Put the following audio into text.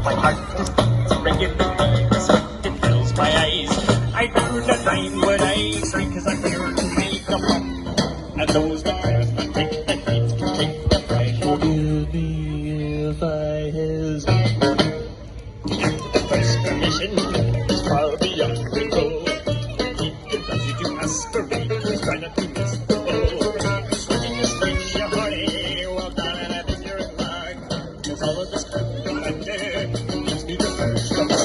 My heart is regularly, so it fills my eyes. I do the nine when I say, 'cause I'm here to make a fun. And those that pass but take the heat, take the prize. Forgive me if I hesitate. The first permission is far beyond control. Keep your pleasure to aspirate, try not to miss the goal. Swinging your string, your honey, well done, and I think you're in line. 'Cause all of this crap you're under gives me the first of all.